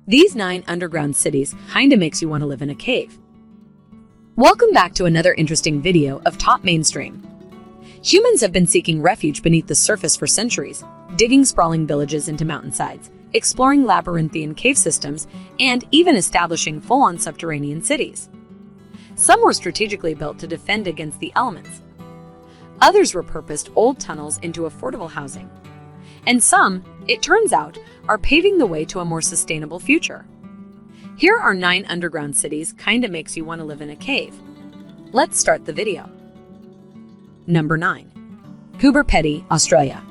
These 9 underground cities kinda makes you want to live in a cave. Welcome back to another interesting video of Top Mainstream. Humans have been seeking refuge beneath the surface for centuries, digging sprawling villages into mountainsides, exploring labyrinthine cave systems, and even establishing full-on subterranean cities. Some were strategically built to defend against the elements. Others repurposed old tunnels into affordable housing. And some, it turns out, are paving the way to a more sustainable future. Here are 9 underground cities kinda makes you want to live in a cave. Let's start the video. Number 9. Coober Pedy, Australia.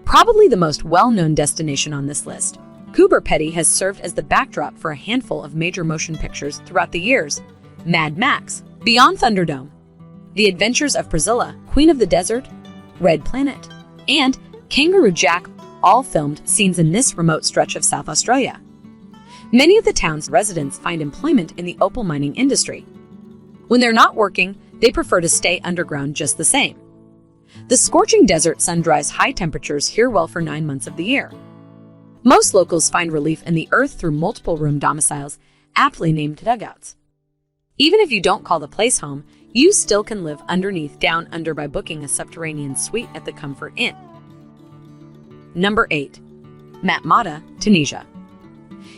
Probably the most well-known destination on this list, Coober Pedy has served as the backdrop for a handful of major motion pictures throughout the years: Mad Max, Beyond Thunderdome, The Adventures of Priscilla, Queen of the Desert, Red Planet, and Kangaroo Jack, all filmed scenes in this remote stretch of South Australia. Many of the town's residents find employment in the opal mining industry. When they're not working, they prefer to stay underground just the same. The scorching desert sun dries high temperatures here well for 9 months of the year. Most locals find relief in the earth through multiple room domiciles, aptly named dugouts. Even if you don't call the place home, you still can live underneath down under by booking a subterranean suite at the Comfort Inn. Number 8. Mattmata, Tunisia.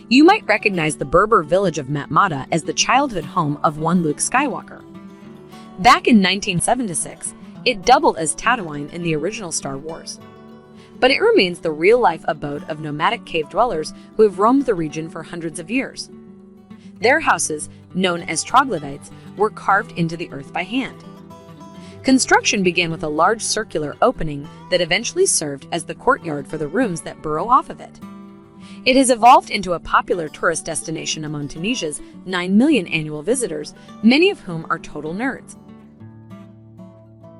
You might recognize the Berber village of Mattmata as the childhood home of one Luke Skywalker. Back in 1976, it doubled as Tatooine in the original Star Wars. But it remains the real-life abode of nomadic cave dwellers who have roamed the region for hundreds of years. Their houses, known as troglodytes, were carved into the earth by hand. Construction began with a large circular opening that eventually served as the courtyard for the rooms that burrow off of it. It has evolved into a popular tourist destination among Tunisia's 9 million annual visitors, many of whom are total nerds.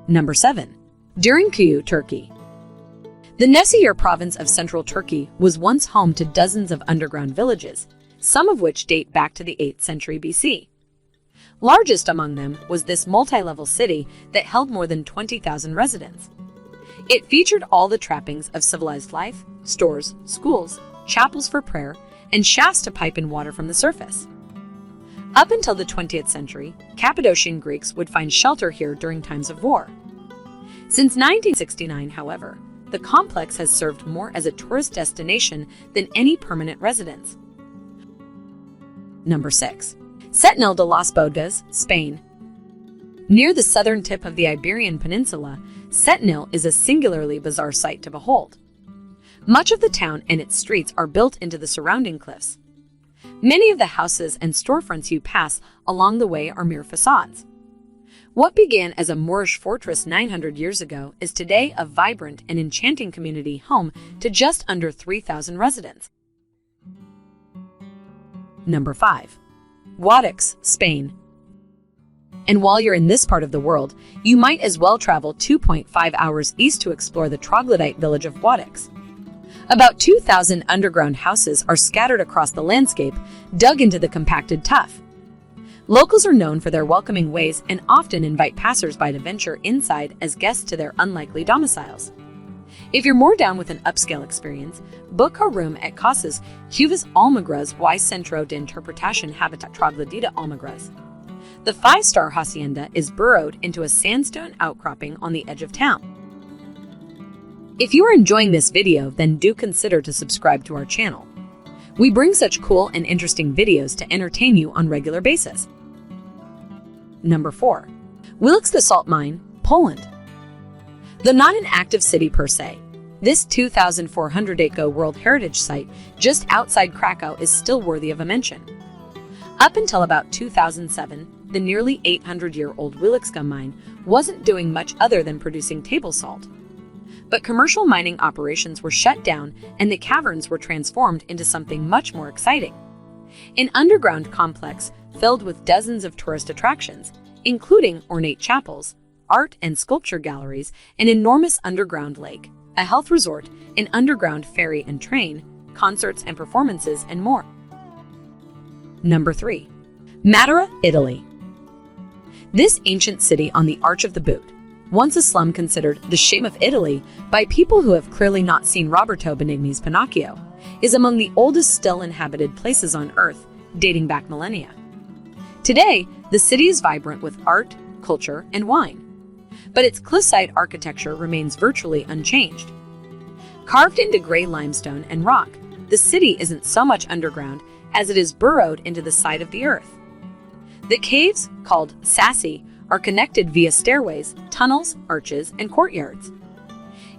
Number 7. During Cuyu Turkey. The Nevşehir province of central Turkey was once home to dozens of underground villages, some of which date back to the 8th century BC. Largest among them was this multi-level city that held more than 20,000 residents. It featured all the trappings of civilized life: stores, schools, chapels for prayer, and shafts to pipe in water from the surface. Up until the 20th century, Cappadocian Greeks would find shelter here during times of war. Since 1969, however, the complex has served more as a tourist destination than any permanent residence. Number 6. Sentinel de las Bodegas, Spain. Near the southern tip of the Iberian Peninsula, Sentinel is a singularly bizarre sight to behold. Much of the town and its streets are built into the surrounding cliffs. Many of the houses and storefronts you pass along the way are mere facades. What began as a Moorish fortress 900 years ago is today a vibrant and enchanting community home to just under 3,000 residents. Number 5. Walix, Spain. And while you're in this part of the world, you might as well travel 2.5 hours east to explore the troglodyte village of Walix. About 2,000 underground houses are scattered across the landscape, dug into the compacted tuff. Locals are known for their welcoming ways and often invite passers-by to venture inside as guests to their unlikely domiciles. If you're more down with an upscale experience, book a room at Casas Cuevas Almagras y Centro de Interpretación Habitat Troglodita Almagras. The 5-star hacienda is burrowed into a sandstone outcropping on the edge of town. If you are enjoying this video, then do consider to subscribe to our channel. We bring such cool and interesting videos to entertain you on a regular basis. Number 4. Walix the Salt Mine, Poland. Though not an active city per se, this 2,400-acre World Heritage Site just outside Krakow is still worthy of a mention. Up until about 2007, the nearly 800-year-old Walix mine wasn't doing much other than producing table salt. But commercial mining operations were shut down and the caverns were transformed into something much more exciting. An underground complex filled with dozens of tourist attractions, including ornate chapels, art and sculpture galleries, an enormous underground lake, a health resort, an underground ferry and train, concerts and performances, and more. Number 3. Mattmata, Italy. This ancient city on the Arch of the Boot, once a slum considered the shame of Italy by people who have clearly not seen Roberto Benigni's Pinocchio, is among the oldest still inhabited places on Earth, dating back millennia. Today, the city is vibrant with art, culture, and wine, but its cliffside architecture remains virtually unchanged. Carved into gray limestone and rock, the city isn't so much underground as it is burrowed into the side of the earth. The caves, called sassi, are connected via stairways, tunnels, arches, and courtyards.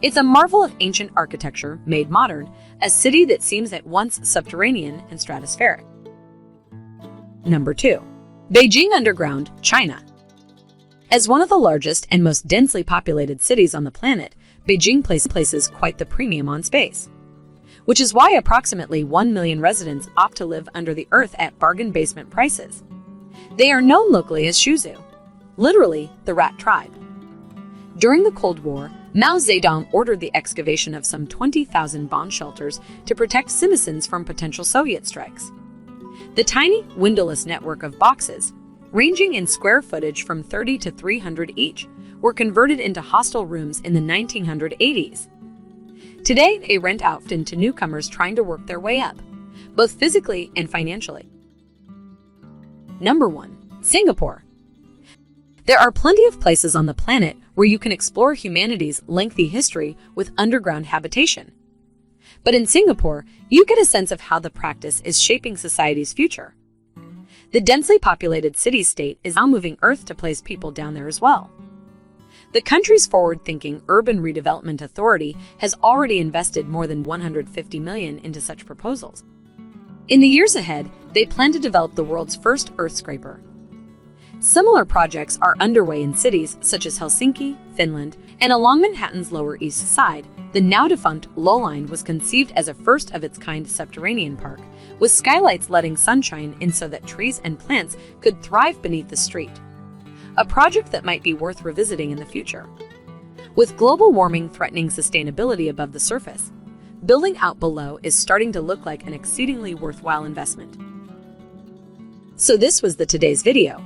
It's a marvel of ancient architecture made modern, a city that seems at once subterranean and stratospheric. Number 2. Beijing Underground, China. As one of the largest and most densely populated cities on the planet, Beijing places quite the premium on space, which is why approximately 1 million residents opt to live under the earth at bargain basement prices. They are known locally as Shuzu, literally the rat tribe. During the Cold War, Mao Zedong ordered the excavation of some 20,000 bomb shelters to protect citizens from potential Soviet strikes. The tiny, windowless network of boxes, ranging in square footage from 30 to 300 each, were converted into hostel rooms in the 1980s. Today, they rent out to newcomers trying to work their way up, both physically and financially. Number 1. Singapore. There are plenty of places on the planet where you can explore humanity's lengthy history with underground habitation. But in Singapore, you get a sense of how the practice is shaping society's future. The densely populated city-state is now moving Earth to place people down there as well. The country's forward-thinking Urban Redevelopment Authority has already invested more than $150 million into such proposals. In the years ahead, they plan to develop the world's first earth scraper. Similar projects are underway in cities such as Helsinki, Finland, and along Manhattan's Lower East Side. The now-defunct Low Line was conceived as a first-of-its-kind subterranean park, with skylights letting sunshine in so that trees and plants could thrive beneath the street. A project that might be worth revisiting in the future. With global warming threatening sustainability above the surface, building out below is starting to look like an exceedingly worthwhile investment. So this was today's video.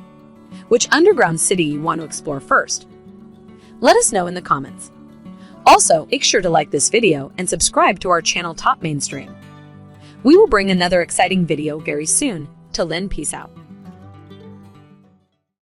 Which underground city you want to explore first? Let us know in the comments. Also, make sure to like this video and subscribe to our channel Top Mainstream. We will bring another exciting video very soon. Till then, peace out.